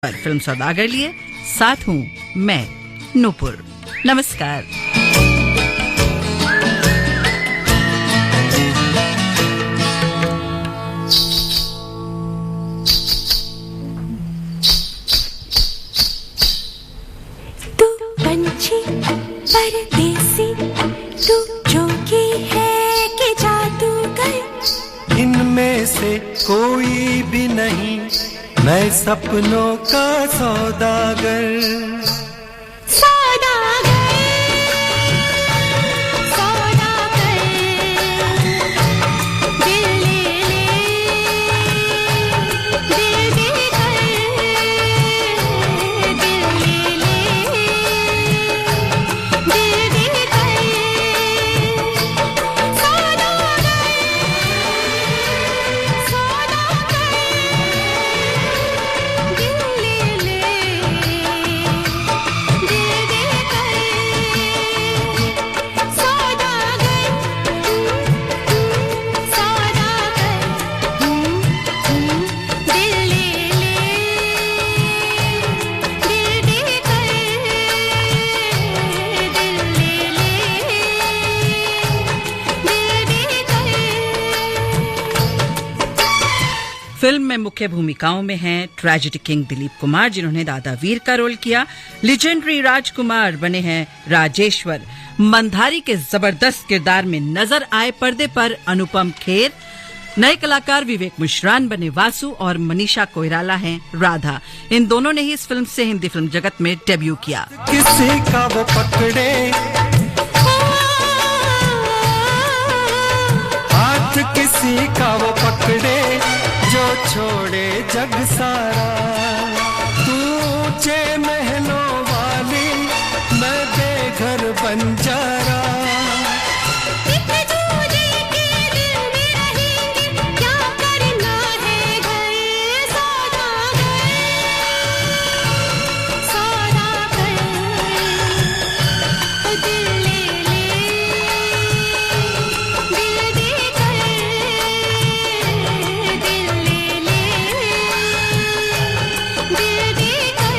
पर फिल्म सौदागर लिए साथ हूँ मैं नूपुर। नमस्कार। तू पंछी परदेसी, तू जोगी है कि जादूगर, इनमें से कोई भी नहीं, मैं सपनों का सौदागर। सौदागर, सौदागर, दिल ले ले, दिल दे कर, दिल ले ले, दिल दे कर, सौदागर, सौदागर, दिल ले ले, दिल दे कर, सौदागर, सौदागर, दिल ले ले, दिल दे कर। फिल्म में मुख्य भूमिकाओं में हैं ट्रेजेडी किंग दिलीप कुमार, जिन्होंने दादा वीर का रोल किया। लीजेंडरी राजकुमार बने हैं राजेश्वर। मंधारी के जबरदस्त किरदार में नजर आए पर्दे पर अनुपम खेर। नए कलाकार विवेक मुश्रान बने वासु और मनीषा कोइराला हैं राधा। इन दोनों ने ही इस फिल्म से हिंदी फिल्म जगत में डेब्यू किया। किसी का वो पकड़े हाथ, किसी का वो पकड़े जो छोड़े जग सारा। तू ऊंचे महलों वाली, मैं बेघर बंजारा। एक दूजे के दिल में रहेंगे, क्या करना है घर। सौदागर, सौदागर, दिल ले ले, दिल दे कर, दिल ले ले, दिल दे कर।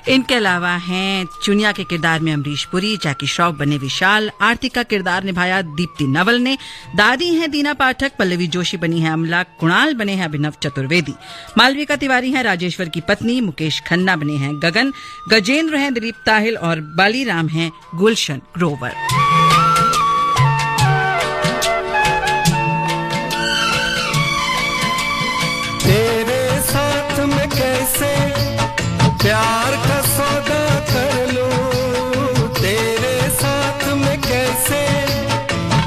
इनके अलावा हैं चुनिया के किरदार में अमरीश पुरी, जैकी श्रॉफ बने विशाल, आरती का किरदार निभाया दीप्ति नवल ने, दादी हैं दीना पाठक, पल्लवी जोशी बनी है अमला, कुणाल बने हैं अभिनव चतुर्वेदी, मालविका तिवारी हैं राजेश्वर की पत्नी, मुकेश खन्ना बने हैं गगन, गजेंद्र हैं दिलीप ताहिल और बालीराम हैं गुलशन ग्रोवर। तेरे साथ में कैसे प्यार का सौदा कर लूं, तेरे साथ में कैसे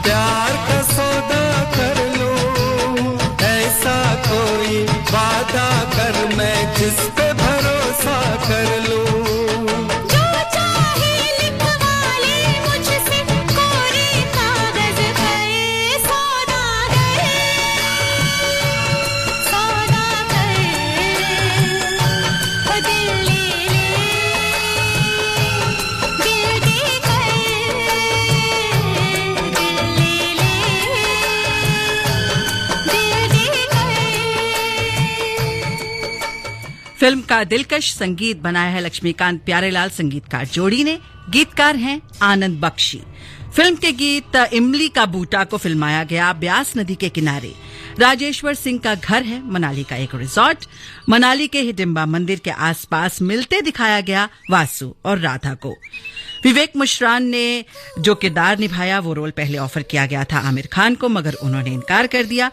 प्यार का सौदा कर लूं। ऐसा कोई वादा कर मैं जिस पे भरोसा कर लूं। जो चाहे लिखवा ले मुझसे कोरे कागज पर। सौदागर, सौदागर, दिल ले ले, दिल दे कर, दिल ले ले, दिल दे कर। फिल्म का दिलकश संगीत बनाया है लक्ष्मीकांत प्यारेलाल संगीतकार जोड़ी ने। गीतकार हैं आनंद बख्शी। फिल्म के गीत इमली का बूटा को फिल्माया गया ब्यास नदी के किनारे। राजेश्वर सिंह का घर है मनाली का एक रिजॉर्ट। मनाली के हिडिंबा मंदिर के आसपास मिलते दिखाया गया वासु और राधा को। विवेक मुश्रान ने जो किरदार निभाया वो रोल पहले ऑफर किया गया था आमिर खान को, मगर उन्होंने इनकार कर दिया।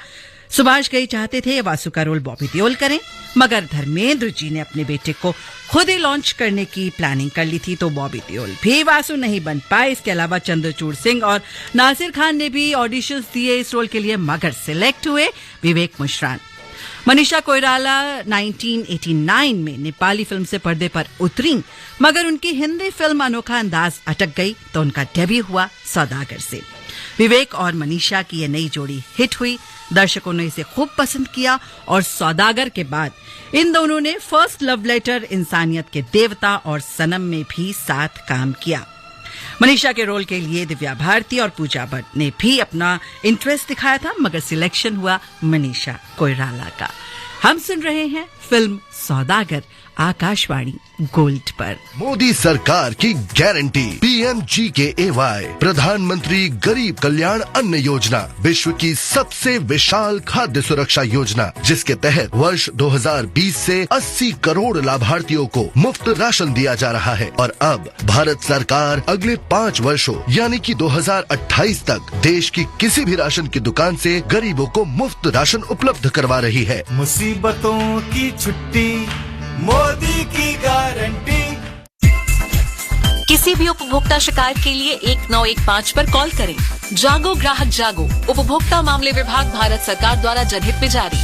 सुभाष घई चाहते थे वासु का रोल बॉबी देओल करें, मगर धर्मेंद्र जी ने अपने बेटे को खुद ही लॉन्च करने की प्लानिंग कर ली थी, तो बॉबी देओल भी वासु नहीं बन पाए। इसके अलावा चंद्रचूड़ सिंह और नासिर खान ने भी ऑडिशंस दिए इस रोल के लिए, मगर सिलेक्ट हुए विवेक मुश्रान। मनीषा कोइराला 1989 में नेपाली फिल्म से पर्दे पर उतरी, मगर उनकी हिंदी फिल्म अनोखा अंदाज अटक गई, तो उनका डेब्यू हुआ सौदागर से। विवेक और मनीषा की ये नई जोड़ी हिट हुई, दर्शकों ने इसे खूब पसंद किया और सौदागर के बाद इन दोनों ने फर्स्ट लव लेटर, इंसानियत के देवता और सनम में भी साथ काम किया। मनीषा के रोल के लिए दिव्या भारती और पूजा भट्ट ने भी अपना इंटरेस्ट दिखाया था, मगर सिलेक्शन हुआ मनीषा कोइराला का। हम सुन रहे हैं फिल्म सौदागर आकाशवाणी गोल्ड पर। मोदी सरकार की गारंटी PMGKAY प्रधानमंत्री गरीब कल्याण अन्न योजना विश्व की सबसे विशाल खाद्य सुरक्षा योजना, जिसके तहत वर्ष 2020 से 80 करोड़ लाभार्थियों को मुफ्त राशन दिया जा रहा है। और अब भारत सरकार अगले 5 वर्षों यानी कि 2028 तक देश की किसी भी राशन की दुकान से गरीबों को मुफ्त राशन उपलब्ध करवा रही है। मुसीबतों की छुट्टी, मोदी की गारंटी। किसी भी उपभोक्ता शिकायत के लिए 1915 पर कॉल करें। जागो ग्राहक जागो, उपभोक्ता मामले विभाग, भारत सरकार द्वारा जनहित में जारी।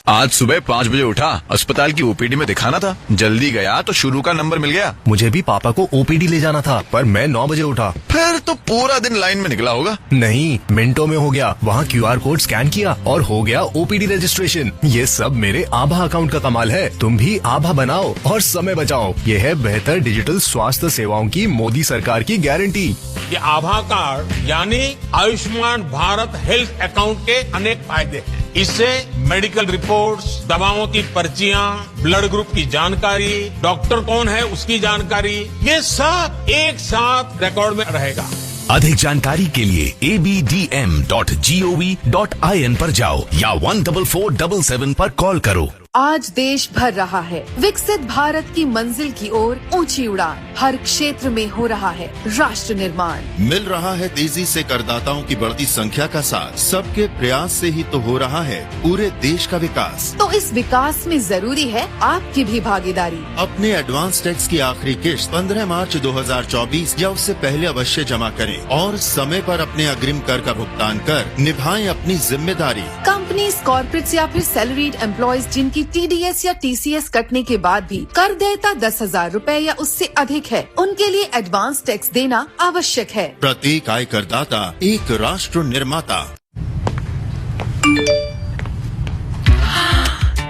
आज सुबह 5 बजे उठा, अस्पताल की ओपीडी में दिखाना था, जल्दी गया तो शुरू का नंबर मिल गया। मुझे भी पापा को ओपीडी ले जाना था, पर मैं 9 बजे उठा। फिर तो पूरा दिन लाइन में निकला होगा। नहीं, मिनटों में हो गया। वहाँ QR कोड स्कैन किया और हो गया ओपीडी रजिस्ट्रेशन। ये सब मेरे आभा अकाउंट का कमाल है। तुम भी आभा बनाओ और समय बचाओ। ये है बेहतर डिजिटल स्वास्थ्य सेवाओं की मोदी सरकार की गारंटी। ये आभा कार्ड यानी आयुष्मान भारत हेल्थ अकाउंट के अनेक फायदे हैं। इससे मेडिकल रिपोर्ट्स, दवाओं की पर्चियां, ब्लड ग्रुप की जानकारी, डॉक्टर कौन है उसकी जानकारी, ये सब एक साथ रिकॉर्ड में रहेगा। अधिक जानकारी के लिए abdm.gov.in पर जाओ या 14477 पर कॉल करो। आज देश भर रहा है विकसित भारत की मंजिल की ओर ऊंची उड़ान। हर क्षेत्र में हो रहा है राष्ट्र निर्माण। मिल रहा है तेजी से करदाताओं की बढ़ती संख्या का साथ। सबके प्रयास से ही तो हो रहा है पूरे देश का विकास। तो इस विकास में जरूरी है आपकी भी भागीदारी। अपने एडवांस टैक्स की आखिरी किश्त 15 मार्च 2024 या उससे पहले अवश्य जमा करें और समय पर अपने अग्रिम कर का भुगतान कर निभाएं अपनी जिम्मेदारी। कंपनीज, कॉर्पोरेट्स या फिर सैलरीड एम्प्लॉयज जिनकी TDS या TCS कटने के बाद भी कर देयता 10,000 रूपए या उससे अधिक है, उनके लिए एडवांस टैक्स देना आवश्यक है। प्रत्येक आय करदाता एक राष्ट्र निर्माता।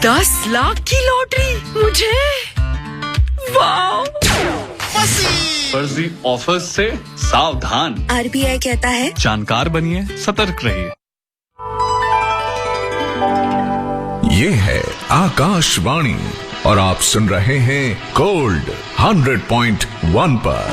10 लाख की लॉटरी मुझे, वाह! फर्जी ऑफर्स से सावधान। RBI कहता है जानकार बनिए, सतर्क रहिए। ये है आकाशवाणी और आप सुन रहे हैं गोल्ड 100.1 पर।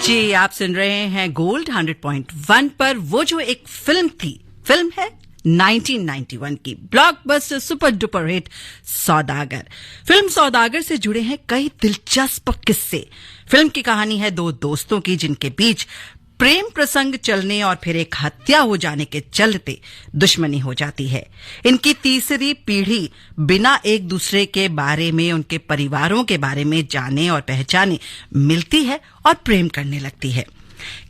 जी, आप सुन रहे हैं गोल्ड 100.1 पर। वो जो एक फिल्म थी, फिल्म है 1991 की ब्लॉकबस्टर सुपर डुपर हिट सौदागर। फिल्म सौदागर से जुड़े हैं कई दिलचस्प किस्से। फिल्म की कहानी है 2 दोस्तों की जिनके बीच प्रेम प्रसंग चलने और फिर एक हत्या हो जाने के चलते दुश्मनी हो जाती है। इनकी तीसरी पीढ़ी बिना एक दूसरे के बारे में, उनके परिवारों के बारे में जाने और पहचाने मिलती है और प्रेम करने लगती है।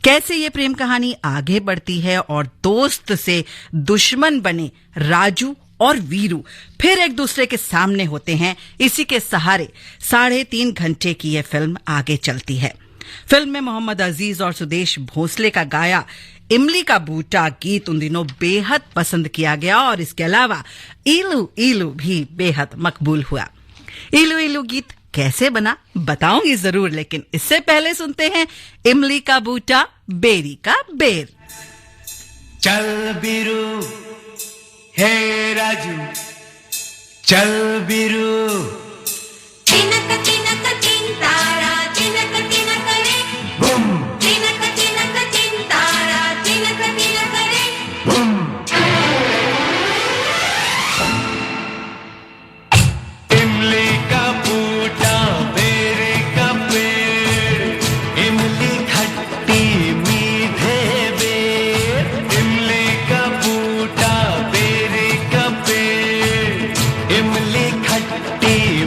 कैसे ये प्रेम कहानी आगे बढ़ती है और दोस्त से दुश्मन बने राजू और वीरू फिर एक दूसरे के सामने होते हैं, इसी के सहारे 3.5 घंटे की यह फिल्म आगे चलती है। फिल्म में मोहम्मद अजीज और सुदेश भोसले का गाया इमली का बूटा गीत उन दिनों बेहद पसंद किया गया और इसके अलावा इलू इलू भी बेहद मकबूल हुआ। इलू इलू गीत कैसे बना बताऊंगी जरूर, लेकिन इससे पहले सुनते हैं इमली का बूटा बेरी का बेर। चल बिरू हे राजू, चल बिरू। तिनक तिनक तिनतारा, तिनक तिनक रे, बूम तिनक तिनक तिनतारा, तिनक तिनक रे, बूम। इमली का बूटा बेरे का पेड़, इमली खट्टी मीठे बेर। इमली का बूटा बेरे का पेड़, इमली खट्टी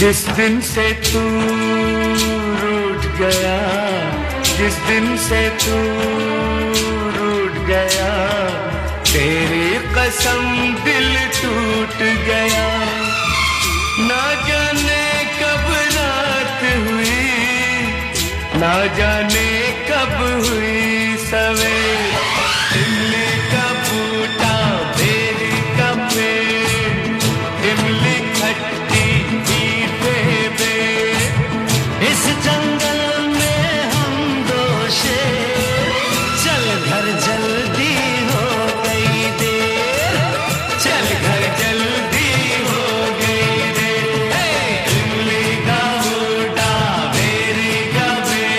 जिस दिन से तू रूठ गया, जिस दिन से तू रूठ गया, तेरी कसम दिल टूट गया। ना जाने कब रात हुई, ना जाने कब हुई सवेर। इमली का बूटा, बेरी का पेड़, इमली खट्टी मीठे बेर। इस जंगल में हम दो शेर, चल घर जल्दी हो गई देर, चल घर जल्दी हो गई देर। इमली का बूटा, बेरी का पेड़।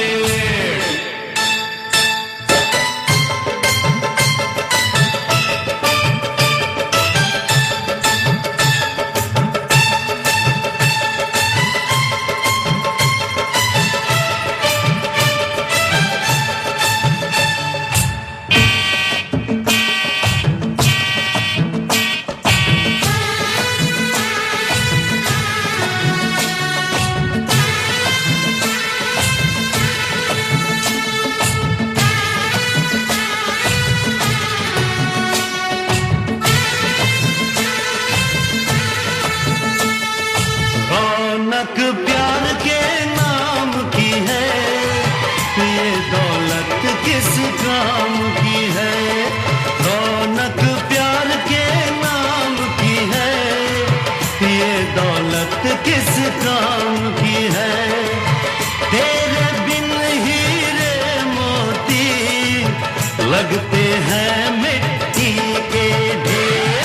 रौनक प्यार के नाम की है, ये दौलत किस काम की है। रौनक प्यार के नाम की है, ये दौलत किस काम की है। तेरे बिन हीरे मोती लगते हैं मिट्टी के ढेर।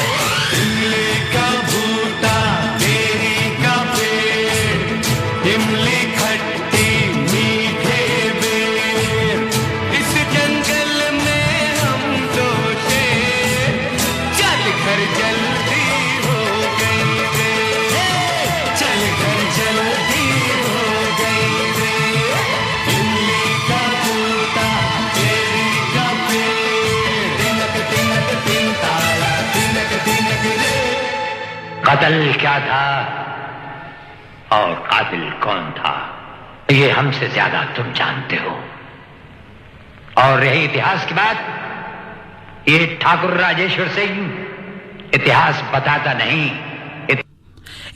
इमली का बूटा, बेरी का पेड़, इमली खट्टी मीठे बेर। इस जंगल में हम दो शेर, चल घर जल्दी हो गई देर, चल घर जल्दी हो गई देर। इमली का बूटा, बेरी का पेड़, तिनक तिनक तिन तारा, तिनक तिनक रे। कत्ल क्या था और कातिल कौन था, ये हमसे ज्यादा तुम जानते हो। और रही इतिहास की बात, ये ठाकुर राजेश्वर सिंह इतिहास बताता नहीं,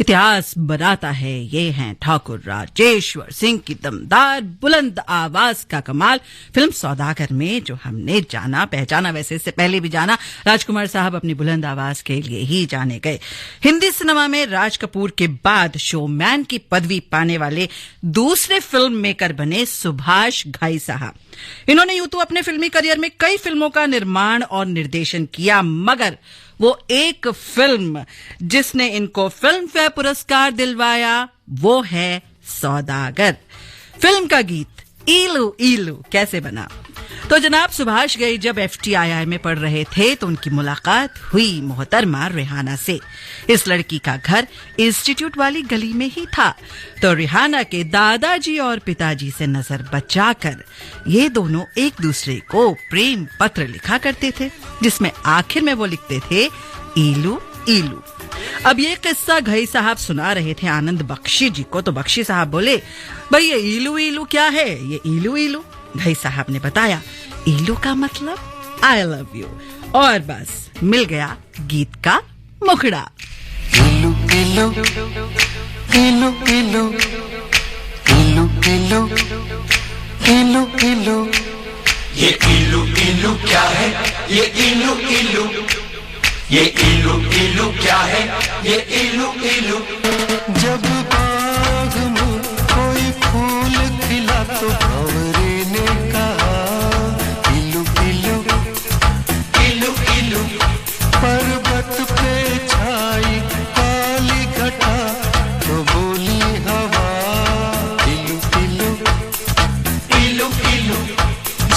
इतिहास बनाता है। ये हैं ठाकुर राजेश्वर सिंह की दमदार बुलंद आवाज का कमाल। फिल्म सौदागर में जो हमने जाना पहचाना, वैसे इससे पहले भी जाना, राजकुमार साहब अपनी बुलंद आवाज के लिए ही जाने गए। हिंदी सिनेमा में राज कपूर के बाद शोमैन की पदवी पाने वाले दूसरे फिल्म मेकर बने सुभाष घई साहब। इन्होंने यूं तो अपने फिल्मी करियर में कई फिल्मों का निर्माण और निर्देशन किया, मगर वो एक फिल्म जिसने इनको फिल्म फेयर पुरस्कार दिलवाया वो है सौदागर। फिल्म का गीत ईलू ईलू कैसे बना? तो जनाब सुभाष घई जब FTII में पढ़ रहे थे तो उनकी मुलाकात हुई मोहतरमा रेहाना से। इस लड़की का घर इंस्टीट्यूट वाली गली में ही था, तो रेहाना के दादाजी और पिताजी से नजर बचाकर ये दोनों एक दूसरे को प्रेम पत्र लिखा करते थे, जिसमें आखिर में वो लिखते थे ईलू ईलू। अब ये किस्सा घई साहब सुना रहे थे आनंद बख्शी जी को, तो बख्शी साहब बोले, भाई ये ईलू ईलू क्या है? ये ईलू ईलू। घई साहब ने बताया, ईलू का मतलब आई लव यू, और बस मिल गया गीत का मुखड़ा। ILU ILU ILU ILU ILU ILU ILU ILU. ये ईलू ईलू क्या है? ये ईलू ईलू, ये ईलू ईलू क्या है? ये ईलू ईलू। जब बाग में कोई फूल खिला तो भंवरे ने कहा ईलू ईलू ईलू ईलू। पर्वत पे छाई काली घटा तो बोली हवा ईलू ईलू ईलू ईलू।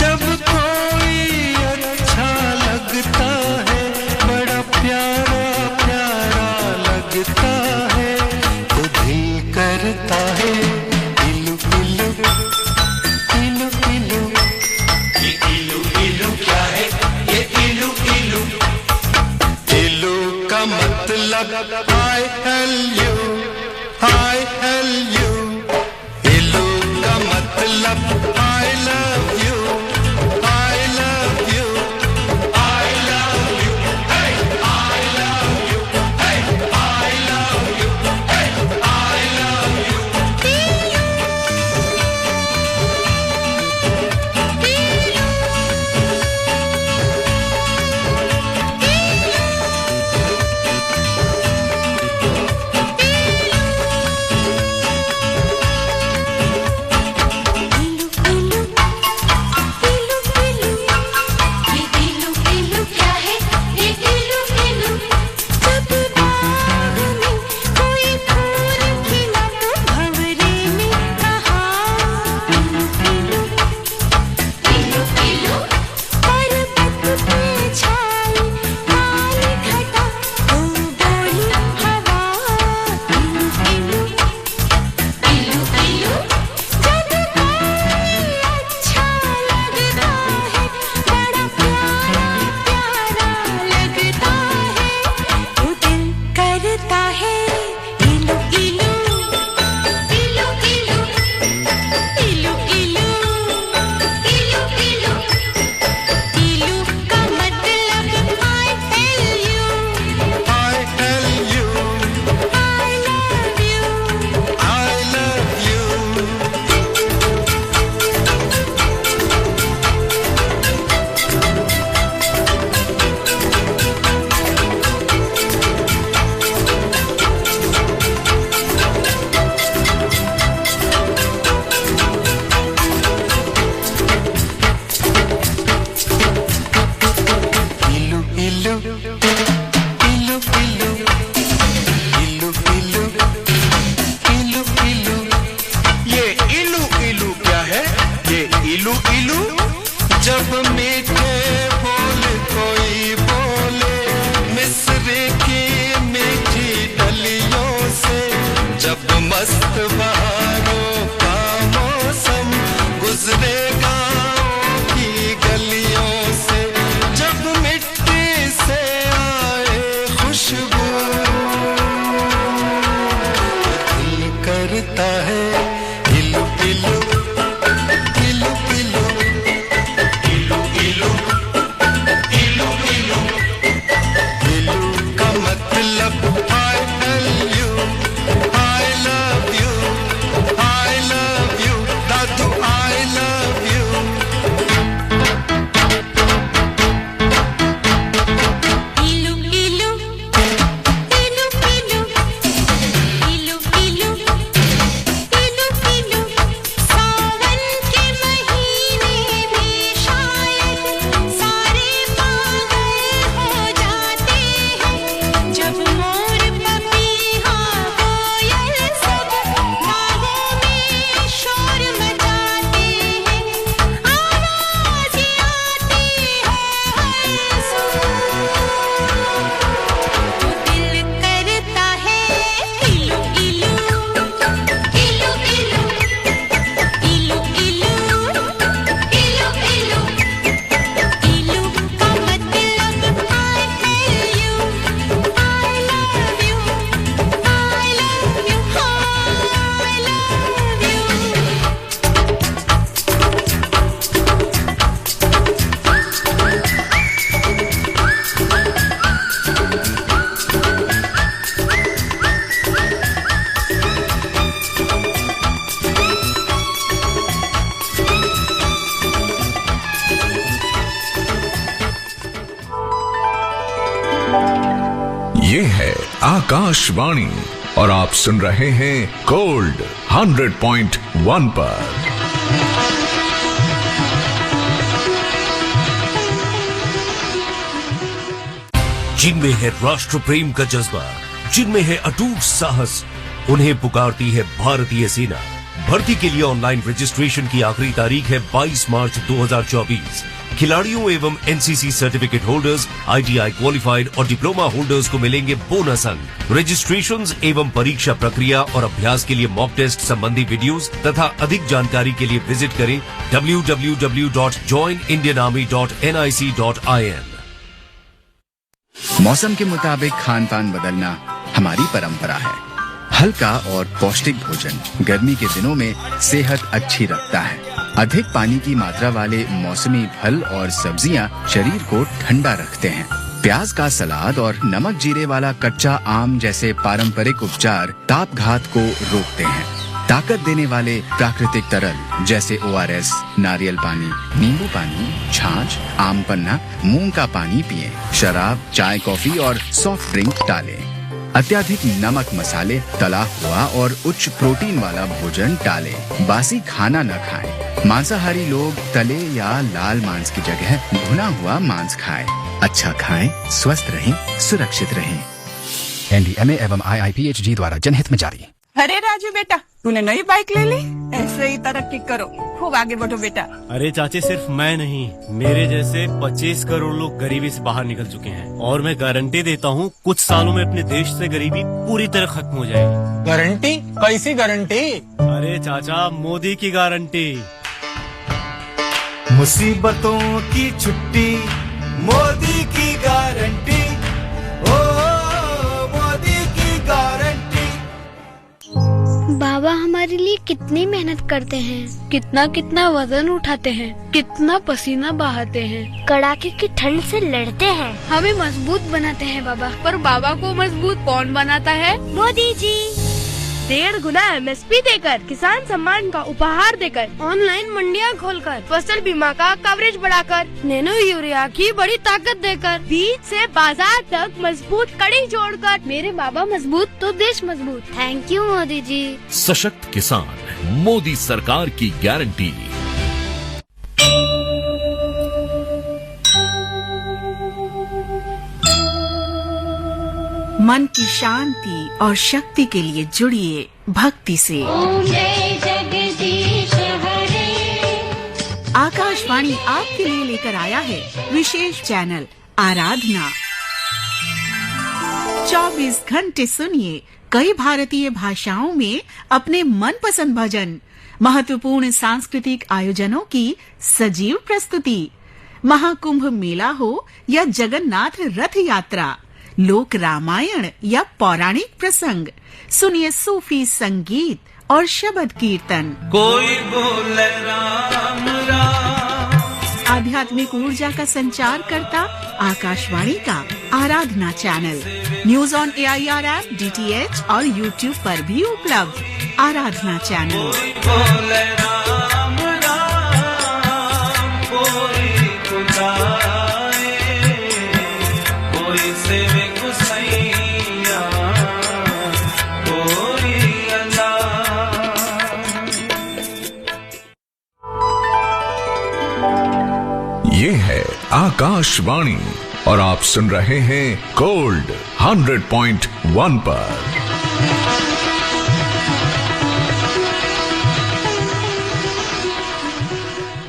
जब कोई अच्छा लगता है, बड़ा प्यारा प्यारा लगता है, तो दिल करता है ईलू ईलू ईलू ईलू। ये ईलू ईलू क्या है? ये ईलू ईलू। ईलू का मतलब I love you, I love जब मीठे बोल कोई बोले मिस्र की मीठी डलियों से, जब मस्त बहारों का मौसम गुजरे गाँव की गलियों से, जब मिट्टी से आए खुशबू, दिल करता है इलू इलू इलू इलू इलू इलू इलू इलू। इलू का मतलब I tell you, I love you, I love you, Dadu I love you। इलू इलू इलू इलू इलू इलू इलू इलू। सावन के महीने में शायद सारे पागल हो जाते हैं, जब मोर पपीहा कोयल सब बागों में शोर मचाते हैं, आवाज़ आती है हर सू, तो दिल करता है इलू इलू इलू इलू इलू इलू इलू इलू। इलू का मतलब I tell you, I love you, I love you, I love you। ये है आकाशवाणी और आप सुन रहे हैं गोल्ड 100.1 पर। जिनमें है राष्ट्र प्रेम का जज्बा, जिनमें है अटूट साहस, उन्हें पुकारती है भारतीय सेना। भर्ती के लिए ऑनलाइन रजिस्ट्रेशन की आखिरी तारीख है 22 मार्च 2024। खिलाड़ियों एवं NCC certificate holders, ITI qualified और डिप्लोमा होल्डर्स को मिलेंगे बोनस अंक। रजिस्ट्रेशंस एवं परीक्षा प्रक्रिया और अभ्यास के लिए मॉक टेस्ट संबंधी वीडियोस तथा अधिक जानकारी के लिए विजिट करें www.joinindianarmy.nic.in। मौसम के मुताबिक खान पान बदलना हमारी परंपरा है। हल्का और पौष्टिक भोजन गर्मी के दिनों में सेहत अच्छी रखता है। अधिक पानी की मात्रा वाले मौसमी फल और सब्जियां शरीर को ठंडा रखते हैं। प्याज का सलाद और नमक जीरे वाला कच्चा आम जैसे पारंपरिक उपचार तापघात को रोकते हैं। ताकत देने वाले प्राकृतिक तरल जैसे ORS, नारियल पानी, नींबू पानी, छाछ, आम पन्ना, मूंग का पानी पिएं। शराब, चाय, कॉफी और सॉफ्ट ड्रिंक टालें। अत्याधिक नमक, मसाले, तला हुआ और उच्च प्रोटीन वाला भोजन टालें। बासी खाना न खाएं। मांसाहारी लोग तले या लाल मांस की जगह भुना हुआ मांस खाएं। अच्छा खाएं, स्वस्थ रहें, सुरक्षित रहें। NDMA एवं IIPHG द्वारा जनहित में जारी। अरे राजू बेटा, तूने नई बाइक ले ली? ऐसे ही तरक्की करो, खूब आगे बढ़ो बेटा। अरे चाची, सिर्फ मैं नहीं, मेरे जैसे 25 करोड़ लोग गरीबी से बाहर निकल चुके हैं और मैं गारंटी देता हूँ कुछ सालों में अपने देश से गरीबी पूरी तरह खत्म हो जाएगी। गारंटी? कैसी गारंटी? अरे चाचा, मोदी की गारंटी। मुसीबतों की छुट्टी, मोदी की गारंटी, ओ मोदी की गारंटी। बाबा हमारे लिए कितनी मेहनत करते हैं, कितना कितना वजन उठाते हैं, कितना पसीना बहाते हैं, कड़ाके की ठंड से लड़ते हैं, हमें मजबूत बनाते हैं बाबा। पर बाबा को मजबूत कौन बनाता है? मोदी जी। 1.5 गुना MSP देकर, किसान सम्मान का उपहार देकर, ऑनलाइन मंडियां खोलकर, फसल बीमा का कवरेज बढ़ाकर, नैनो यूरिया की बड़ी ताकत देकर, बीज से बाजार तक मजबूत कड़ी जोड़कर, मेरे बाबा मजबूत तो देश मजबूत। Thank you Modi ji. सशक्त किसान, मोदी सरकार की गारंटी। मन की शांति और शक्ति के लिए जुड़िए भक्ति से। ओम जय जगदीश हरे। आकाशवाणी आपके लिए लेकर आया है विशेष चैनल आराधना। 24 घंटे सुनिए कई भारतीय भाषाओं में अपने मनपसंद भजन, महत्वपूर्ण सांस्कृतिक आयोजनों की सजीव प्रस्तुति, महाकुंभ मेला हो या जगन्नाथ रथ यात्रा, लोक रामायण या पौराणिक प्रसंग, सुनिए सूफी संगीत और शबद कीर्तन। कोई बोले राम राम। आध्यात्मिक ऊर्जा का संचार करता आकाशवाणी का Aradhana channel, news on AIR app, DTH और YouTube पर भी उपलब्ध। आराधना चैनल। बोले राम राम, कोई खुदाए, कोई सेवे गुसैया, कोई अल्लाह। ये है आकाशवाणी और आप सुन रहे हैं गोल्ड 100.1 पर।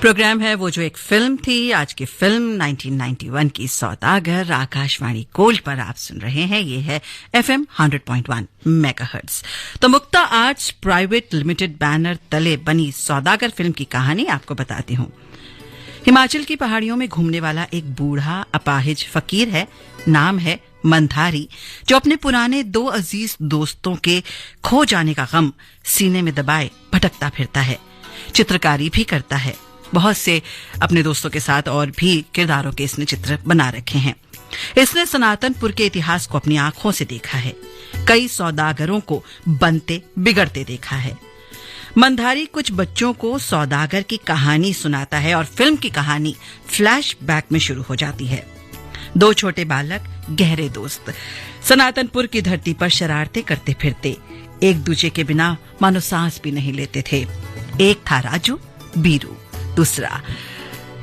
प्रोग्राम है वो जो एक फिल्म थी। आज की फिल्म 1991 की सौदागर आकाशवाणी गोल्ड पर आप सुन रहे हैं। ये है FM 100.1 मेगाहर्ट्ज। तो मुक्ता आर्ट्स प्राइवेट लिमिटेड बैनर तले बनी सौदागर फिल्म की कहानी आपको बताती हूँ। हिमाचल की पहाड़ियों में घूमने वाला एक बूढ़ा अपाहिज फकीर है, नाम है मंधारी, जो अपने पुराने 2 अजीज दोस्तों के खो जाने का गम सीने में दबाए भटकता फिरता है। चित्रकारी भी करता है। बहुत से अपने दोस्तों के साथ और भी किरदारों के इसने चित्र बना रखे हैं। इसने सनातनपुर के इतिहास को अपनी आंखों से देखा है। कई सौदागरों को बनते बिगड़ते देखा है। मंधारी कुछ बच्चों को सौदागर की कहानी सुनाता है और फिल्म की कहानी फ्लैशबैक में शुरू हो जाती है। 2 छोटे बालक, गहरे दोस्त, सनातनपुर की धरती पर शरारतें करते फिरते एक दूसरे के बिना मानो सांस भी नहीं लेते थे। एक था राजू, बीरू दूसरा।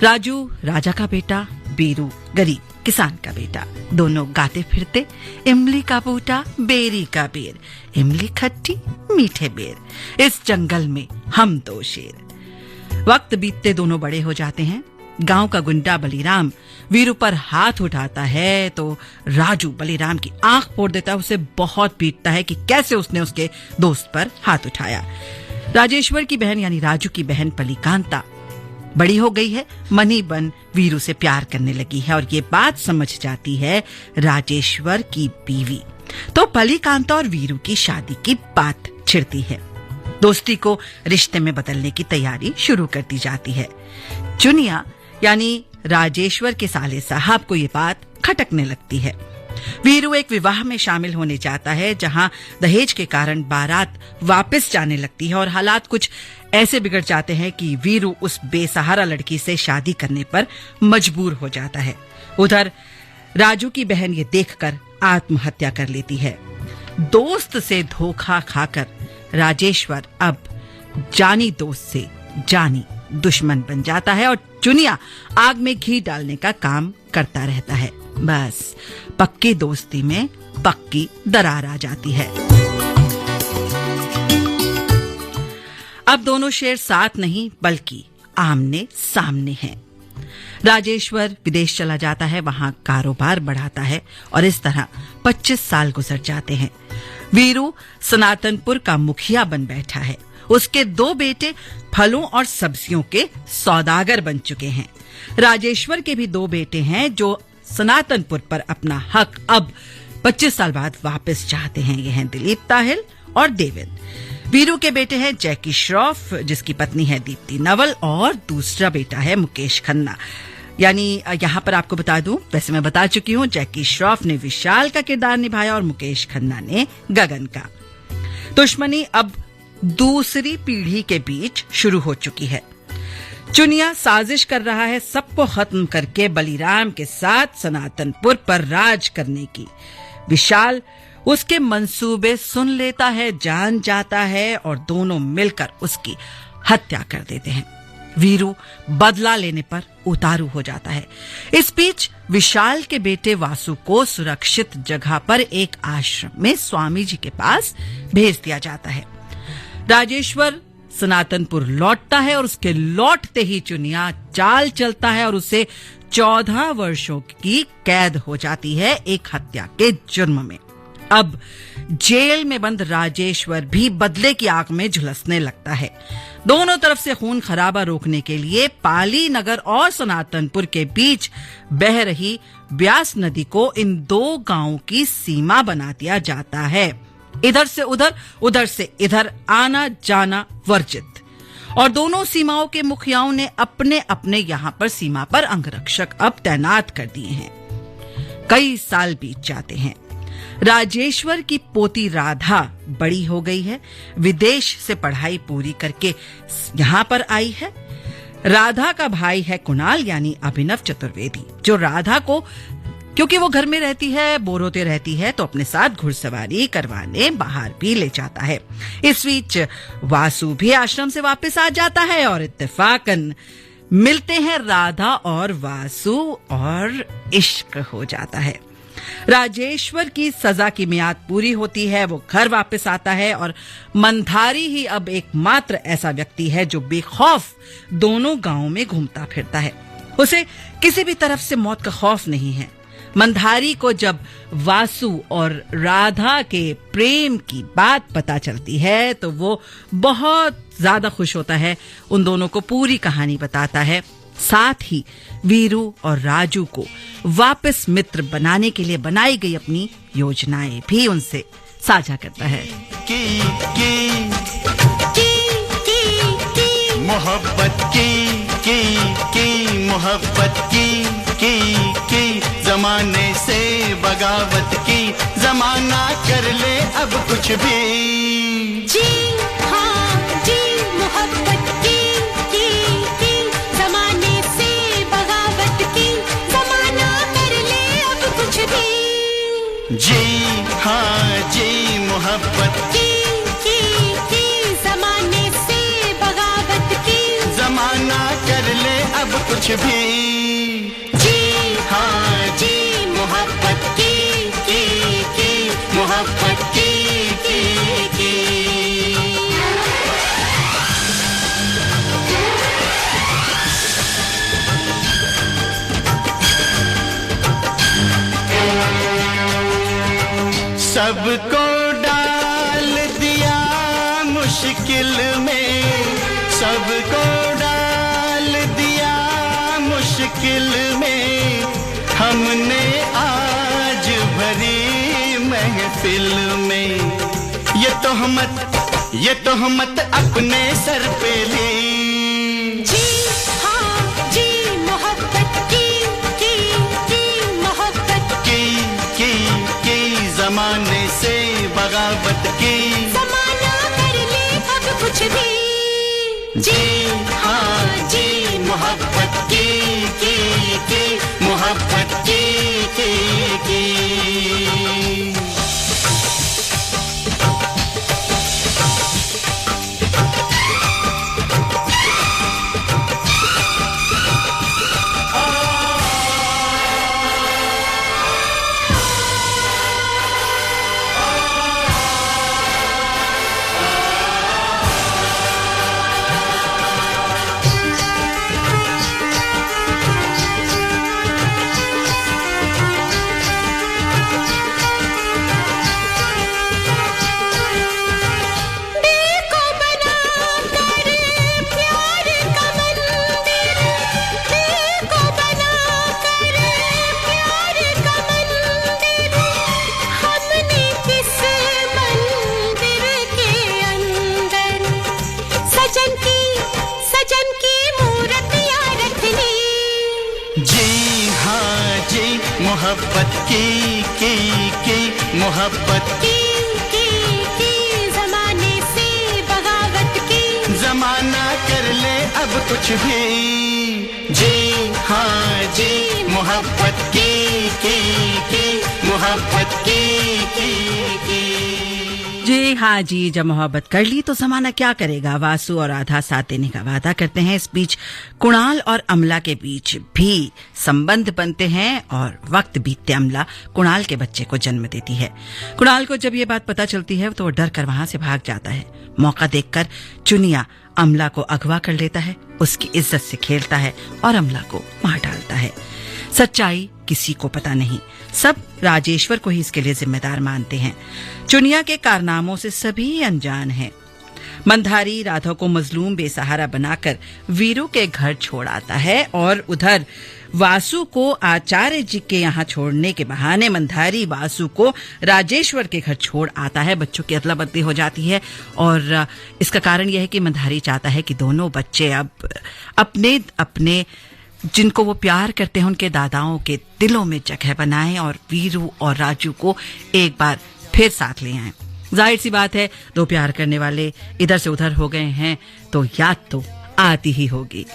राजू राजा का बेटा, बीरू गरीब किसान का बेटा। दोनों गाते फिरते इमली का बूटा, बेरी का बेर, इमली खट्टी मीठे बेर, इस जंगल में हम 2 शेर। वक्त बीतते दोनों बड़े हो जाते हैं। गांव का गुंडा बलीराम वीरू पर हाथ उठाता है तो राजू बलीराम की आंख फोड़ देता है। उसे बहुत पीटता है कि कैसे उसने उसके दोस्त पर हाथ उठाया। राजेश्वर की बहन यानी राजू की बहन पलीकांता बड़ी हो गई है, मनी बन वीरू से प्यार करने लगी है और ये बात समझ जाती है राजेश्वर की बीवी। तो पलीकांता और वीरू की शादी की बात छिड़ती है। दोस्ती को रिश्ते में बदलने की तैयारी शुरू कर दी जाती है। चुनिया यानी राजेश्वर के साले साहब को ये बात खटकने लगती है। वीरू एक विवाह में शामिल होने जाता है जहां दहेज के कारण बारात वापस जाने लगती है और हालात कुछ ऐसे बिगड़ जाते हैं कि वीरू उस बेसहारा लड़की से शादी करने पर मजबूर हो जाता है। उधर राजू की बहन ये देखकर आत्महत्या कर लेती है। दोस्त से धोखा खाकर राजेश्वर अब जानी दोस्त से जानी दुश्मन बन जाता है और चुनिया आग में घी डालने का काम करता रहता है। बस पक्की दोस्ती में पक्की दरार आ जाती है। अब दोनों शेर साथ नहीं बल्कि आमने सामने हैं। राजेश्वर विदेश चला जाता है, वहां कारोबार बढ़ाता है और इस तरह 25 साल गुजर जाते हैं। वीरू सनातनपुर का मुखिया बन बैठा है। उसके 2 बेटे फलों और सब्जियों के सौदागर बन चुके हैं। राजेश्वर के भी 2 बेटे हैं जो सनातनपुर पर अपना हक अब 25 साल बाद वापस चाहते हैं। ये हैं दिलीप ताहिल और डेविड। वीरू के बेटे हैं जैकी श्रॉफ, जिसकी पत्नी है दीप्ति नवल, और दूसरा बेटा है मुकेश खन्ना। यानी यहाँ पर आपको बता दूं, वैसे मैं बता चुकी हूँ, जैकी श्रॉफ ने विशाल का किरदार निभाया और मुकेश खन्ना ने गगन का। दुश्मनी अब दूसरी पीढ़ी के बीच शुरू हो चुकी है। चुनिया साजिश कर रहा है सबको खत्म करके बलीराम के साथ सनातनपुर पर राज करने की। विशाल उसके मंसूबे सुन लेता है, जान जाता है और दोनों मिलकर उसकी हत्या कर देते हैं। वीरू बदला लेने पर उतारू हो जाता है। इस बीच विशाल के बेटे वासु को सुरक्षित जगह पर एक आश्रम में स्वामी जी के पास भेज दिया जाता है। राजेश्वर सनातनपुर लौटता है और उसके लौटते ही चुनिया चाल चलता है और उसे 14 वर्षों की कैद हो जाती है एक हत्या के जुर्म में। अब जेल में बंद राजेश्वर भी बदले की आग में झुलसने लगता है। दोनों तरफ से खून खराबा रोकने के लिए पाली नगर और सनातनपुर के बीच बह रही ब्यास नदी को इन दो गांवों की सीमा बना दिया जाता है। इधर से उधर, उधर से इधर आना जाना वर्जित। और दोनों सीमाओं के मुखियाओं ने अपने अपने यहां पर सीमा पर अंगरक्षक अब तैनात कर दिए हैं। कई साल बीत जाते हैं। राजेश्वर की पोती राधा बड़ी हो गई है, विदेश से पढ़ाई पूरी करके यहां पर आई है। राधा का भाई है कुणाल यानी अभिनव चतुर्वेदी, जो राधा को, क्योंकि वो घर में रहती है, बोर होते रहती है, तो अपने साथ घुड़सवारी करवाने बाहर भी ले जाता है। इस बीच वासु भी आश्रम से वापस आ जाता है और इत्तेफाकन मिलते हैं राधा और वासु और इश्क हो जाता है। राजेश्वर की सजा की मियाद पूरी होती है, वो घर वापस आता है और मंधारी ही अब एकमात्र ऐसा व्यक्ति है जो बेखौफ दोनों गांवों में घूमता फिरता है। उसे किसी भी तरफ से मौत का खौफ नहीं है। मंधारी को जब वासु और राधा के प्रेम की बात पता चलती है तो वो बहुत ज्यादा खुश होता है, उन दोनों को पूरी कहानी बताता है, साथ ही वीरू और राजू को वापस मित्र बनाने के लिए बनाई गई अपनी योजनाएं भी उनसे साझा करता है। मोहब्बत की मोहब्बत की जमाने से बगावत की, जमाना कर ले अब कुछ भी। जी हाँ जी, मोहब्बत की जमाने से बगावत की, जमाना कर ले अब कुछ भी। जी हाँ जी, मोहब्बत की जमाने से बगावत की, जमाना कर ले अब कुछ भी। जी हाँ जी, मोहब्बत की मोहब्बत की। सबको डाल दिया मुश्किल में, सबको डाल दिया मुश्किल में, हमने आज भरी महफिल में ये तोहमत अपने सर पे ली। जी हाँ जी, मोहब्बत की मोहब्बत की जमाने से बगावत की, जमाना कर ले अब कुछ भी। जी हाँ जी, मोहब्बत की मोहब्बत की। मोहब्बत की मोहब्बत की जमाने से बगावत की, जमाना कर ले अब कुछ भी। जी हाँ जी, मोहब्बत की मोहब्बत की। जी हाँ जी, जब मोहब्बत कर ली तो जमाना क्या करेगा। वासु और राधा साथ देने का वादा करते हैं। इस बीच कुणाल और अमला के बीच भी संबंध बनते हैं और वक्त बीतते अमला कुणाल के बच्चे को जन्म देती है। कुणाल को जब ये बात पता चलती है तो वो डर कर वहां से भाग जाता है। मौका देखकर चुनिया अमला को अगवा कर लेता है, उसकी इज्जत से खेलता है और अमला को मार डालता है। सच्चाई किसी को पता नहीं, सब राजेश्वर को ही इसके लिए जिम्मेदार मानते हैं। चुनिया के कारनामों से सभी अनजान हैं। मंधारी राधा को मजलूम बेसहारा बनाकर वीरू के घर छोड़ आता है और उधर वासु को आचार्य जी के यहाँ छोड़ने के बहाने मंधारी वासु को राजेश्वर के घर छोड़ आता है। बच्चों की अदला बदली हो जाती है और इसका कारण यह है कि मंधारी चाहता है कि दोनों बच्चे अब अपने अपने जिनको वो प्यार करते हैं उनके दादाओं के दिलों में जगह बनाएं और वीरू और राजू को एक बार फिर साथ ले आएं। जाहिर सी बात है, दो प्यार करने वाले इधर से उधर हो गए हैं तो याद तो आती ही होगी।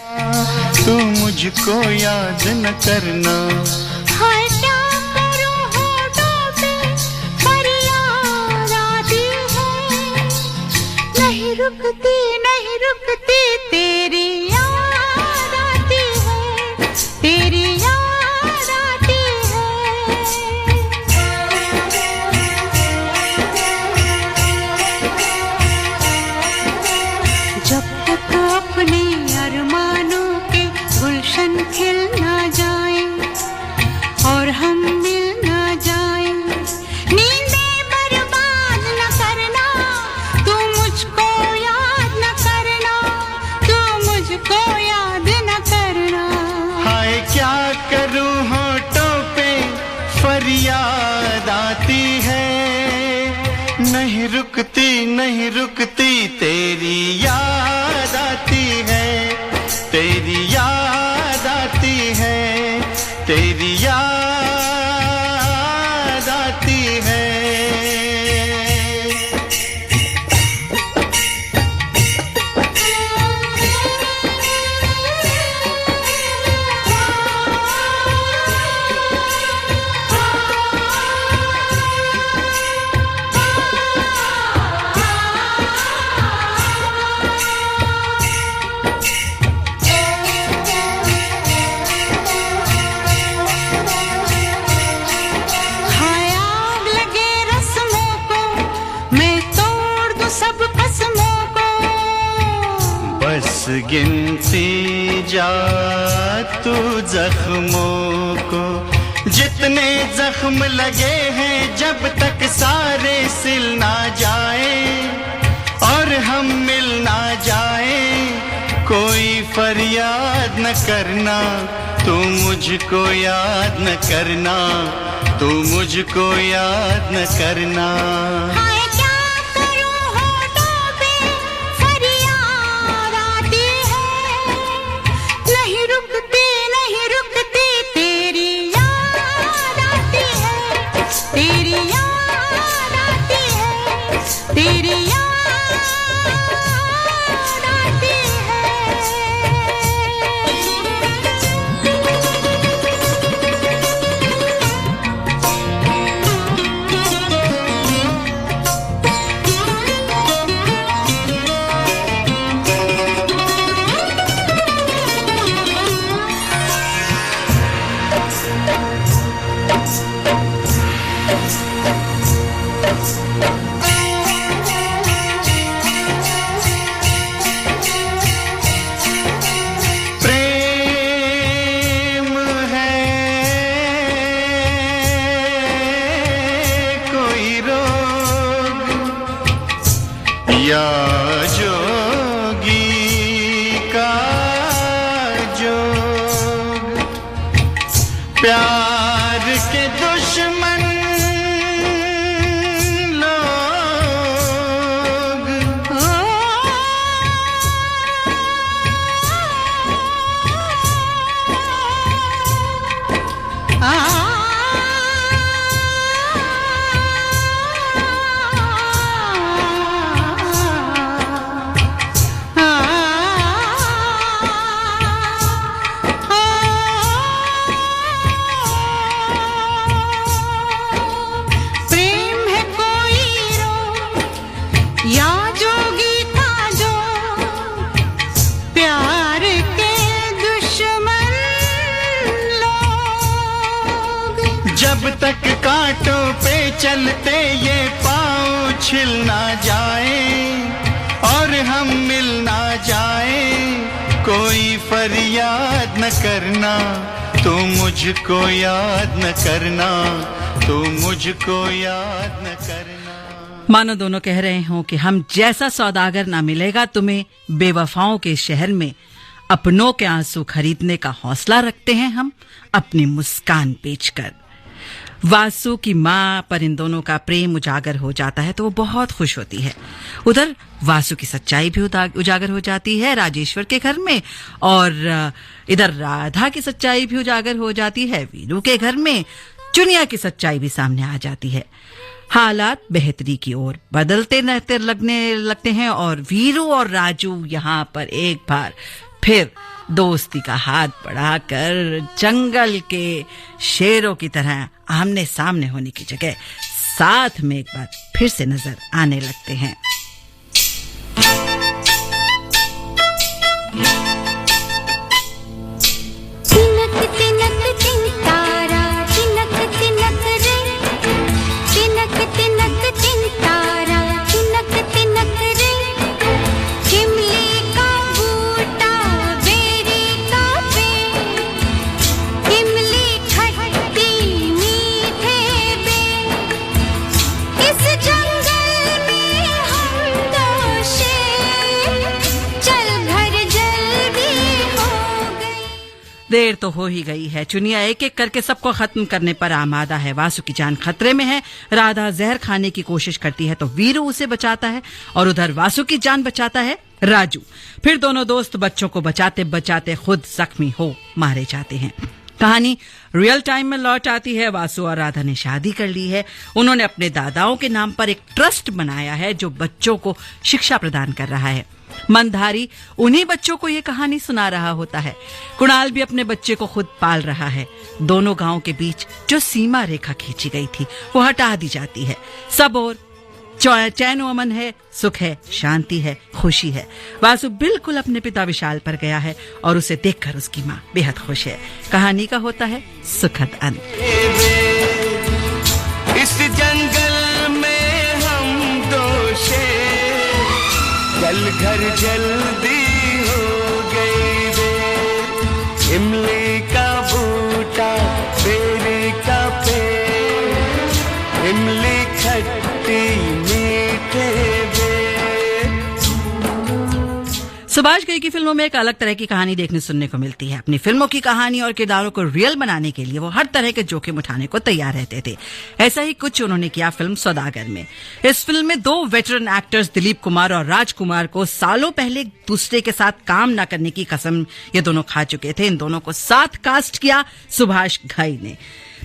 तू मुझको याद न करना, हाय क्या करूं होठों पे फरियाद आती है, नहीं रुकती तेरी याद आती है, तेरी याद आती है। जब तक अपने अरमानों के गुलशन खिल ना जाए और हम मिल ना जाए, नींदें बर्बाद न करना, तू मुझको याद न करना, तू मुझको याद न करना। हाय क्या करूं होठों पे फरियाद आती है, नहीं रुकती तेरी याद आती है, तेरी याद आती है, तेरी याद आती है। गिनती जा तू जख्मों को, जितने जख्म लगे हैं जब तक सारे सिल ना जाए और हम मिल ना जाए, कोई फरियाद न करना, तू मुझको याद न करना, तू मुझको याद न करना। तेरी याद आती है, तेरी याद आती कांटों पे चलते ये पाँव छिल ना जाए और हम मिल ना जाए, कोई फरियाद न करना, तू मुझको याद न करना, तू मुझको याद न करना। मानो दोनों कह रहे हों कि हम जैसा सौदागर ना मिलेगा तुम्हें बेवफाओं के शहर में, अपनों के आंसू खरीदने का हौसला रखते हैं हम अपनी मुस्कान बेचकर। वासु की मां पर इन दोनों का प्रेम उजागर हो जाता है तो वो बहुत खुश होती है। उधर वासु की सच्चाई भी उजागर हो जाती है राजेश्वर के घर में, और इधर राधा की सच्चाई भी उजागर हो जाती है वीरू के घर में। चुनिया की सच्चाई भी सामने आ जाती है। हालात बेहतरी की ओर बदलते लगते हैं और वीरू और राजू यहाँ पर एक बार फिर दोस्ती का हाथ बढ़ाकर जंगल के शेरों की तरह आमने सामने होने की जगह साथ में एक बार फिर से नजर आने लगते हैं। देर तो हो ही गई है। चुनिया एक एक करके सबको खत्म करने पर आमादा है। वासु की जान खतरे में है। राधा जहर खाने की कोशिश करती है तो वीरू उसे बचाता है और उधर वासु की जान बचाता है राजू। फिर दोनों दोस्त बच्चों को बचाते बचाते खुद जख्मी हो मारे जाते हैं। कहानी रियल टाइम में लौट आती है। वासु और राधा ने शादी कर ली है। उन्होंने अपने दादाओं के नाम पर एक ट्रस्ट बनाया है जो बच्चों को शिक्षा प्रदान कर रहा है। मंधारी उन्हीं बच्चों को ये कहानी सुना रहा होता है। कुणाल भी अपने बच्चे को खुद पाल रहा है। दोनों गांव के बीच जो सीमा रेखा खींची गई थी वो हटा दी जाती है। सब और चैन अमन है, सुख है, शांति है, खुशी है। वासु बिल्कुल अपने पिता विशाल पर गया है और उसे देखकर उसकी माँ बेहद खुश है। कहानी का होता है सुखद अंत। इस जंगल में हम दो शेर, कल घर जल्दी हो गई रे। इमली का बूटा, बेरी का पेड़, इमली खट्टी मीठे बेर। सुभाष घई की फिल्मों में एक अलग तरह की कहानी देखने सुनने को मिलती है। अपनी फिल्मों की कहानी और किरदारों को रियल बनाने के लिए वो हर तरह के जोखिम उठाने को तैयार रहते थे। ऐसा ही कुछ उन्होंने किया फिल्म सौदागर में। इस फिल्म में दो वेटरन एक्टर्स दिलीप कुमार और राजकुमार को सालों पहले एक दूसरे के साथ काम न करने की कसम ये दोनों खा चुके थे। इन दोनों को साथ कास्ट किया सुभाष घई ने।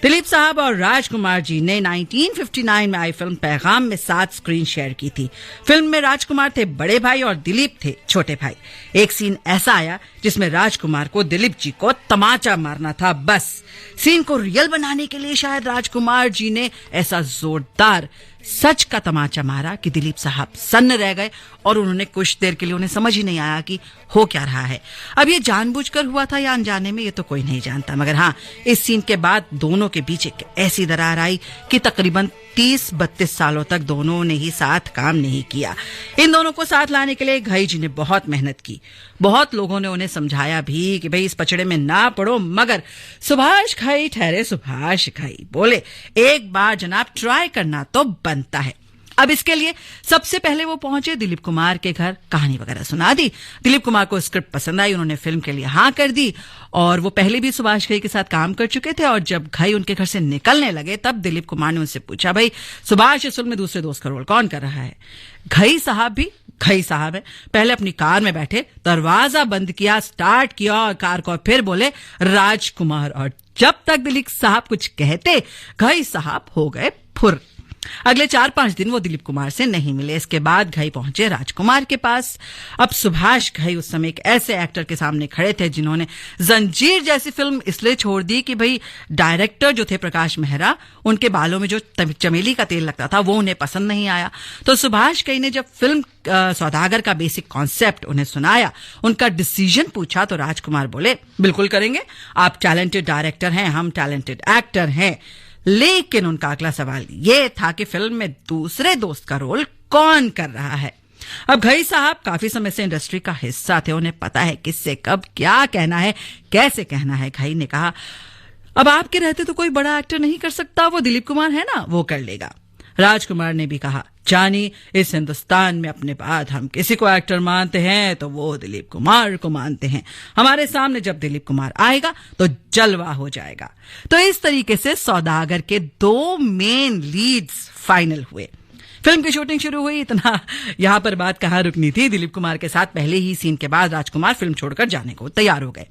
दिलीप साहब और राजकुमार जी ने 1959 में आई फिल्म पैगाम में साथ स्क्रीन शेयर की थी। फिल्म में राजकुमार थे बड़े भाई और दिलीप थे छोटे भाई। एक सीन ऐसा आया जिसमें राजकुमार को दिलीप जी को तमाचा मारना था। बस सीन को रियल बनाने के लिए शायद राजकुमार जी ने ऐसा जोरदार सच का तमाचा मारा कि दिलीप साहब सन्न रह गए और उन्होंने कुछ देर के लिए उन्हें समझ ही नहीं आया कि हो क्या रहा है। अब ये जानबूझकर हुआ था या अनजाने में ये तो कोई नहीं जानता, मगर हाँ इस सीन के बाद दोनों के बीच एक ऐसी दरार आई कि तकरीबन 30-32 सालों तक दोनों ने ही साथ काम नहीं किया। इन दोनों को साथ लाने के लिए घई जी ने बहुत मेहनत की। बहुत लोगों ने उन्हें समझाया भी कि भाई इस पचड़े में ना पड़ो, मगर सुभाष घई ठहरे सुभाष घई। बोले एक बार जनाब ट्राई करना तो बनता है। अब इसके लिए सबसे पहले वो पहुंचे दिलीप कुमार के घर, कहानी वगैरह सुना दी। दिलीप कुमार को स्क्रिप्ट पसंद आई, उन्होंने फिल्म के लिए हाँ कर दी। और वो पहले भी सुभाष घई के साथ काम कर चुके थे और जब घई उनके घर से निकलने लगे तब दिलीप कुमार ने उनसे पूछा, भाई सुभाष इस फिल्म में दूसरे दोस्त का रोल कौन कर रहा है? घई साहब भी घई साहब है, पहले अपनी कार में बैठे, दरवाजा बंद किया, स्टार्ट किया और कार को, फिर बोले राजकुमार। और जब तक दिलीप साहब कुछ कहते घई साहब हो गए फुर। अगले 4-5 दिन वो दिलीप कुमार से नहीं मिले। इसके बाद घई पहुंचे राजकुमार के पास। अब सुभाष घई उस समय एक ऐसे एक्टर के सामने खड़े थे जिन्होंने जंजीर जैसी फिल्म इसलिए छोड़ दी कि भाई डायरेक्टर जो थे प्रकाश मेहरा, उनके बालों में जो चमेली का तेल लगता था वो उन्हें पसंद नहीं आया। तो सुभाष घई ने जब फिल्म सौदागर का बेसिक कॉन्सेप्ट उन्हें सुनाया, उनका डिसीजन पूछा तो राजकुमार बोले बिल्कुल करेंगे, आप टैलेंटेड डायरेक्टर हैं, हम टैलेंटेड एक्टर हैं। लेकिन उनका अगला सवाल ये था कि फिल्म में दूसरे दोस्त का रोल कौन कर रहा है। अब घई साहब काफी समय से इंडस्ट्री का हिस्सा थे, उन्हें पता है किससे कब क्या कहना है, कैसे कहना है। घई ने कहा, अब आपके रहते तो कोई बड़ा एक्टर नहीं कर सकता, वो दिलीप कुमार है ना, वो कर लेगा। राजकुमार ने भी कहा, जानी इस हिंदुस्तान में अपने बाद हम किसी को एक्टर मानते हैं तो वो दिलीप कुमार को मानते हैं। हमारे सामने जब दिलीप कुमार आएगा तो जलवा हो जाएगा। तो इस तरीके से सौदागर के 2 मेन लीड्स फाइनल हुए। फिल्म की शूटिंग शुरू हुई। इतना यहां पर बात कहां रुकनी थी। दिलीप कुमार के साथ पहले ही सीन के बाद राजकुमार फिल्म छोड़कर जाने को तैयार हो गए।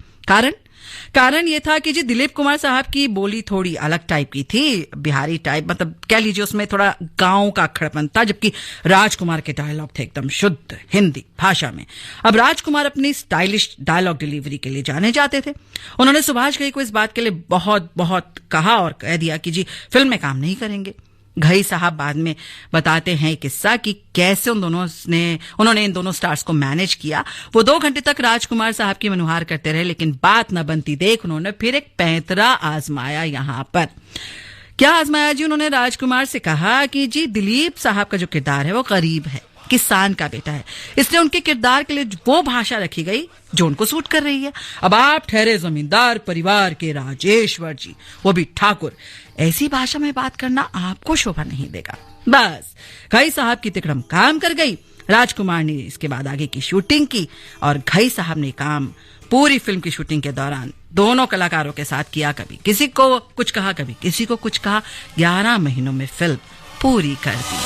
कारण ये था कि जी दिलीप कुमार साहब की बोली थोड़ी अलग टाइप की थी, बिहारी टाइप, मतलब कह लीजिए उसमें थोड़ा गांव का खड़पन था, जबकि राजकुमार के डायलॉग थे एकदम शुद्ध हिंदी भाषा में। अब राजकुमार अपनी स्टाइलिश डायलॉग डिलीवरी के लिए जाने जाते थे। उन्होंने सुभाष घई को इस बात के लिए बहुत बहुत कहा और कह दिया कि जी फिल्म में काम नहीं करेंगे। घई साहब बाद में बताते हैं किस्सा कि कैसे उन्होंने इन दोनों स्टार्स को मैनेज किया। वो 2 घंटे तक राजकुमार साहब की मनुहार करते रहे, लेकिन बात न बनती देख उन्होंने फिर एक पैंतरा आजमाया। यहां पर क्या आजमाया जी? उन्होंने राजकुमार से कहा कि जी दिलीप साहब का जो किरदार है वो गरीब है, किसान का बेटा है, इसलिए उनके किरदार के लिए वो भाषा रखी गई जो उनको सूट कर रही है। अब आप ठहरे जमींदार परिवार के राजेश्वर जी, वो भी ठाकुर, ऐसी भाषा में बात करना आपको शोभा नहीं देगा। बस घई साहब की तिकड़म काम कर गई। राजकुमार ने इसके बाद आगे की शूटिंग की और घई साहब ने काम पूरी फिल्म की शूटिंग के दौरान दोनों कलाकारों के साथ किया। कभी किसी को कुछ कहा, कभी किसी को कुछ कहा। 11 महीनों में फिल्म पूरी कर दी।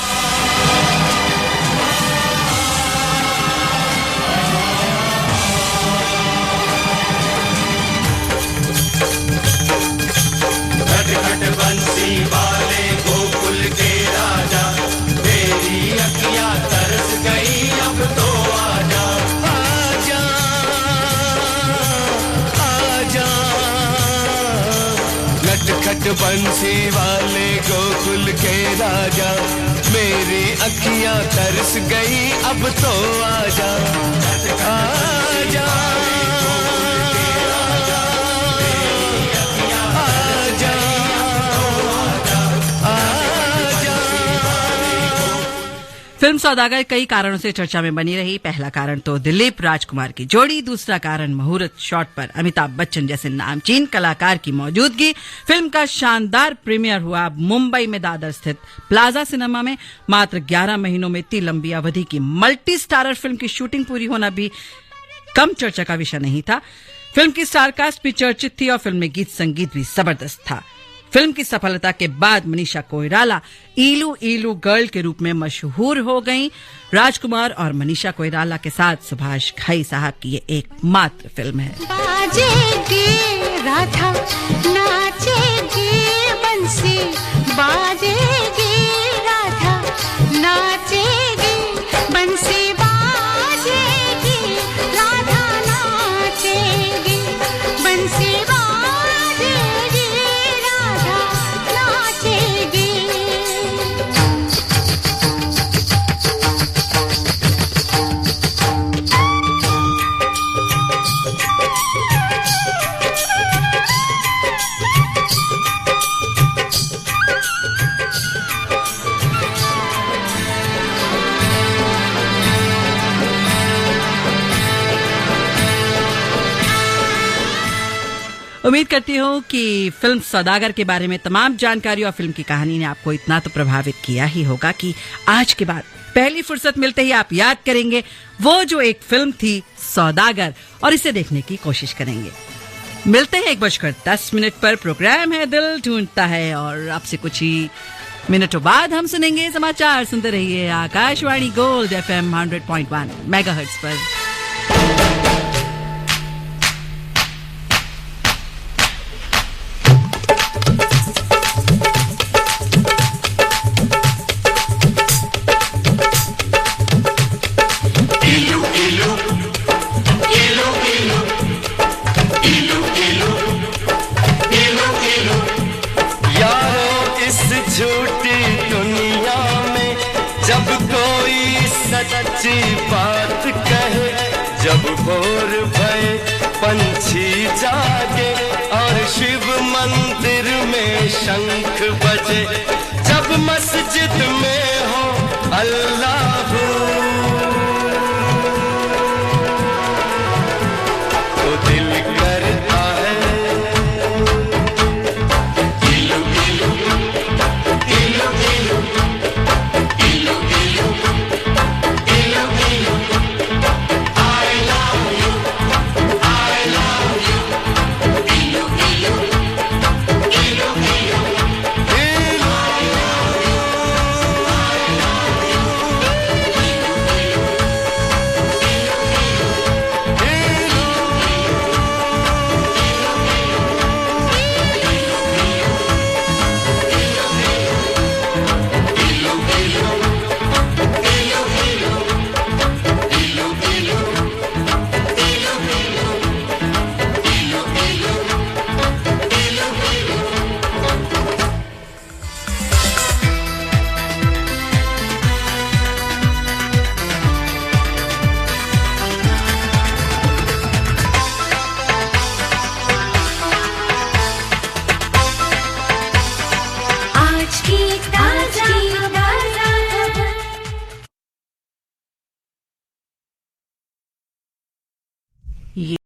बंसी वाले गोकुल के राजा, तेरी अखियां तरस गई, अब तो आजा आजा आजा। लटखट बंसी वाले गोकुल के राजा, मेरी अखियां तरस गई, अब तो आजा आजा। फिल्म सौदागर कई कारणों से चर्चा में बनी रही। पहला कारण तो दिलीप राजकुमार की जोड़ी, दूसरा कारण मुहूर्त शॉट पर अमिताभ बच्चन जैसे नामचीन कलाकार की मौजूदगी। फिल्म का शानदार प्रीमियर हुआ मुंबई में दादर स्थित प्लाजा सिनेमा में। मात्र 11 महीनों में इतनी लंबी अवधि की मल्टी स्टारर फिल्म की शूटिंग पूरी होना भी कम चर्चा का विषय नहीं था। फिल्म की स्टारकास्ट भी चर्चित थी और फिल्म में गीत संगीत भी जबरदस्त था। फिल्म की सफलता के बाद Manisha Koirala ILU ILU girl के रूप में मशहूर हो गईं। राजकुमार और मनीषा कोइराला के साथ सुभाष घई साहब की ये एकमात्र फिल्म है। बाजेगी राधा नाचेगी बंसी, बाजेगी राधा नाचेगी बंसी, बाजेगी राधा नाचेगी बंसी, बाजेगी राधा नाचेगी। उम्मीद करती हूँ कि फिल्म सौदागर के बारे में तमाम जानकारी और फिल्म की कहानी ने आपको इतना तो प्रभावित किया ही होगा कि आज के बाद पहली फुर्सत मिलते ही आप याद करेंगे वो जो एक फिल्म थी सौदागर और इसे देखने की कोशिश करेंगे। मिलते हैं 1:10 पर। प्रोग्राम है दिल ढूंढता है और आपसे कुछ ही मिनटों बाद हम सुनेंगे समाचार। सुनते रहिए आकाशवाणी गोल्ड FM 100.1 मेगाहर्ट्ज पर। सच्ची बात कहे, जब भोर भये पंछी जागे और शिव मंदिर में शंख बजे, जब मस्जिद में हो अल्लाह की ताजा खबर। ये